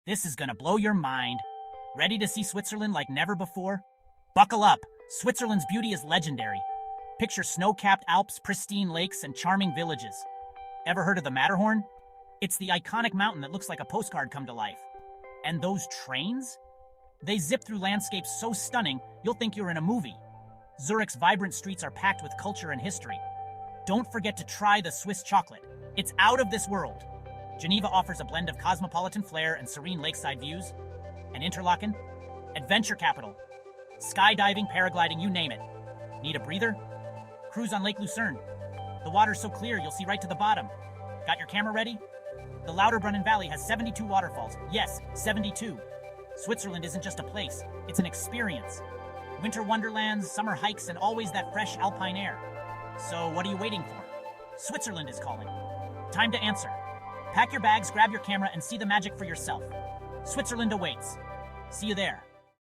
This is gonna blow your mind. Ready to see Switzerland like never before? Buckle up. Switzerland's beauty is legendary. Picture snow-capped Alps, pristine lakes, and charming villages. Ever heard of the Matterhorn? It's the iconic mountain that looks like a postcard come to life. And those trains? They zip through landscapes so stunning, you'll think you're in a movie. Zurich's vibrant streets are packed with culture and history. Don't forget to try the Swiss chocolate. It's out of this world. Geneva offers a blend of cosmopolitan flair and serene lakeside views. And Interlaken? Adventure capital. Skydiving, paragliding, you name it. Need a breather? Cruise on Lake Lucerne. The water's so clear you'll see right to the bottom. Got your camera ready? The Lauterbrunnen Valley has 72 waterfalls. Yes, 72. Switzerland isn't just a place, it's an experience. Winter wonderlands, summer hikes, and always that fresh alpine air. So what are you waiting for? Switzerland is calling. Time to answer. Pack your bags, grab your camera, and see the magic for yourself. Switzerland awaits. See you there.